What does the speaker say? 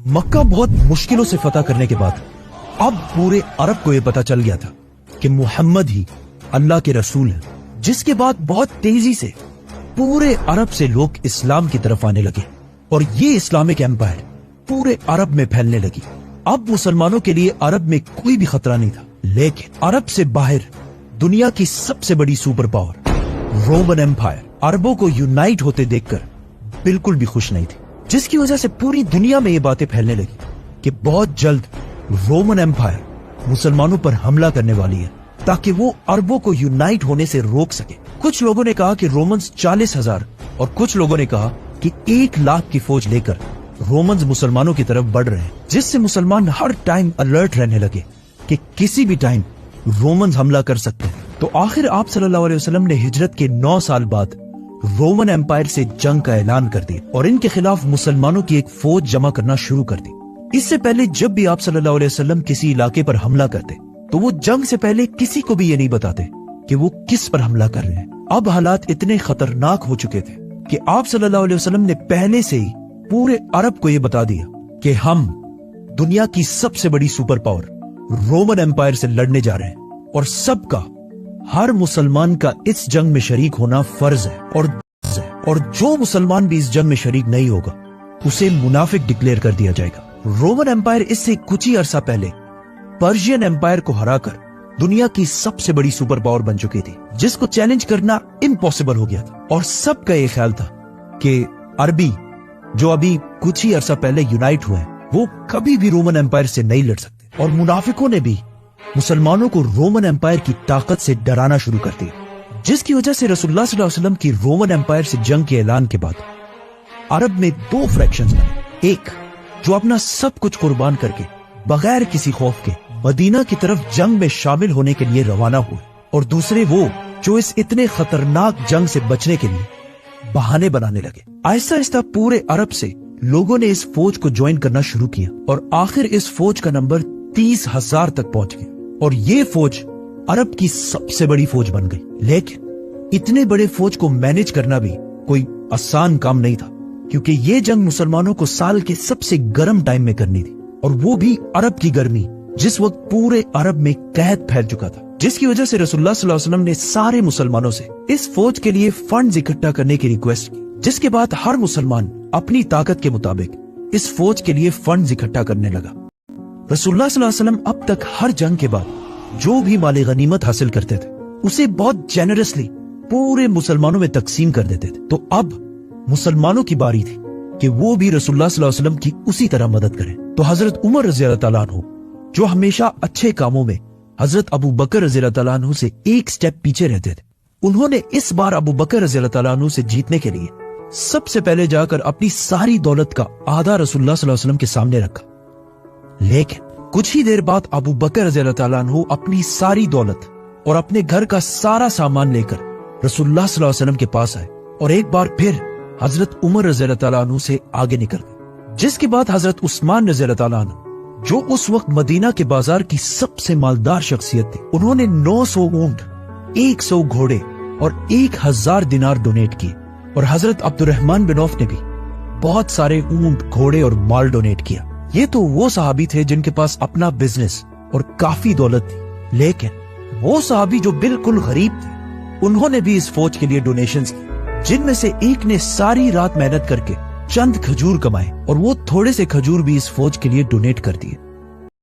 मक्का बहुत मुश्किलों से फतह करने के बाद अब पूरे अरब को यह पता चल गया था कि मुहम्मद ही अल्लाह के रसूल हैं, जिसके बाद बहुत तेजी से पूरे अरब से लोग इस्लाम की तरफ आने लगे और ये इस्लामिक एम्पायर पूरे अरब में फैलने लगी। अब मुसलमानों के लिए अरब में कोई भी खतरा नहीं था, लेकिन अरब से बाहर दुनिया की सबसे बड़ी सुपर पावर रोमन एम्पायर अरबों को यूनाइट होते देखकर बिल्कुल भी खुश नहीं थी, जिसकी वजह से पूरी दुनिया में ये बातें फैलने लगी कि बहुत जल्द रोमन एम्पायर मुसलमानों पर हमला करने वाली है ताकि वो अरबों को यूनाइट होने से रोक सके। कुछ लोगों ने कहा कि रोमन्स 40,000 और कुछ लोगों ने कहा कि 1 लाख की फौज लेकर रोमन्स मुसलमानों की तरफ बढ़ रहे हैं, जिससे मुसलमान हर टाइम अलर्ट रहने लगे कि किसी भी टाइम रोमन्स हमला कर सकते हैं। तो आखिर आप सल्लल्लाहु अलैहि वसल्लम ने हिजरत के 9 साल बाद रोमन एम्पायर से जंग का ऐलान कर दिया और इनके खिलाफ मुसलमानों की एक फौज जमा करना शुरू कर दी। इससे पहले जब भी आप सल्लल्लाहु अलैहि वसल्लम किसी इलाके पर हमला करते तो वो जंग से पहले किसी को भी ये नहीं बताते कि वो किस पर हमला कर रहे हैं। अब हालात इतने खतरनाक हो चुके थे कि आप सल्लल्लाहु अलैहि वसल्लम ने पहले से ही पूरे अरब को ये बता दिया कि हम दुनिया की सबसे बड़ी सुपर पावर रोमन एम्पायर से लड़ने जा रहे हैं और सबका, हर मुसलमान का इस जंग में शरीक होना फर्ज है और जो मुसलमान भी इस जंग में शरीक नहीं होगा उसे मुनाफिक डिक्लेयर कर दिया जाएगा। रोमन एम्पायर इससे कुछ ही अरसा पहले पर्शियन एम्पायर को हराकर दुनिया की सबसे बड़ी सुपर पावर बन चुकी थी, जिसको चैलेंज करना इम्पॉसिबल हो गया था। और सबका ये ख्याल था कि अरबी जो अभी कुछ ही अरसा पहले यूनाइट हुए हैं वो कभी भी रोमन एम्पायर से नहीं लड़ सकते। और मुनाफिकों ने भी मुसलमानों को रोमन एम्पायर की ताकत से डराना शुरू कर दिया, जिसकी वजह से रसूलुल्लाह सल्लल्लाहु अलैहि वसल्लम की रोमन एम्पायर से जंग के ऐलान के बाद अरब में 2 फ्रैक्शंस बने। एक जो अपना सब कुछ कुर्बान करके बगैर किसी खौफ के मदीना की तरफ जंग में शामिल होने के लिए रवाना हुए, और दूसरे वो जो इस इतने खतरनाक जंग से बचने के लिए बहाने बनाने लगे। आहिस्ता आहिस्ता पूरे अरब से लोगों ने इस फौज को ज्वाइन करना शुरू किया और आखिर इस फौज का नंबर 30,000 तक पहुंच गया और ये फौज अरब की सबसे बड़ी फौज बन गई। लेकिन इतने बड़े फौज को मैनेज करना भी कोई आसान काम नहीं था, क्योंकि ये जंग मुसलमानों को साल के सबसे गर्म टाइम में करनी थी, और वो भी अरब की गर्मी जिस वक्त पूरे अरब में कहत फैल चुका था, जिसकी वजह से रसूलुल्लाह सल्लल्लाहु अलैहि वसल्लम ने सारे मुसलमानों से इस फौज के लिए फंड्स इकट्ठा करने की रिक्वेस्ट की, जिसके बाद हर मुसलमान अपनी ताकत के मुताबिक इस फौज के लिए फंड्स इकट्ठा करने लगा। रसूलुल्लाह सल्लल्लाहु अलैहि वसल्लम अब तक हर जंग के बाद जो भी माले गनीमत हासिल करते थे उसे बहुत जेनरसली पूरे मुसलमानों में तकसीम कर देते थे। तो अब मुसलमानों की बारी थी कि वो भी रसूलुल्लाह सल्लल्लाहु अलैहि वसल्लम की उसी तरह मदद करें। तो हजरत उमर रज़ी अल्लाह तआला अन्हु, जो हमेशा अच्छे कामों में हजरत अबू बकर रज़ी अल्लाह तआला अन्हु से एक स्टेप पीछे रहते थे, उन्होंने इस बार अबू बकर रज़ी अल्लाह तआला अन्हु से जीतने के लिए सबसे पहले जाकर अपनी सारी दौलत का आधा रसूलुल्लाह सल्लल्लाहु अलैहि वसल्लम के सामने रखा। लेकिन कुछ ही देर बाद अबू बकर रज़ी अल्लाह तआला अन्हु अपनी सारी दौलत और अपने घर का सारा सामान लेकर रसूलुल्लाह सल्लल्लाहु अलैहि वसल्लम के पास आए और एक बार फिर हजरत उमर रज़ी अल्लाह तआला अन्हु से आगे निकल गए। जिसके बाद हजरत उस्मान रज़ी अल्लाह तआला अन्हु, जो उस वक्त मदीना के बाजार की सबसे मालदार शख्सियत थी, उन्होंने 900 ऊंट, 100 घोड़े और 1000 दिनार डोनेट किए, और हजरत अब्दुर्रहमान बिन औफ ने भी बहुत सारे ऊंट, घोड़े और माल डोनेट किया। ये तो वो सहाबी थे जिनके पास अपना बिजनेस और काफी दौलत थी, लेकिन वो सहाबी जो बिल्कुल गरीब थे उन्होंने भी इस फौज के लिए डोनेशंस की, जिनमें से एक ने सारी रात मेहनत करके चंद खजूर कमाए और वो थोड़े से खजूर भी इस फौज के लिए डोनेट कर दिए।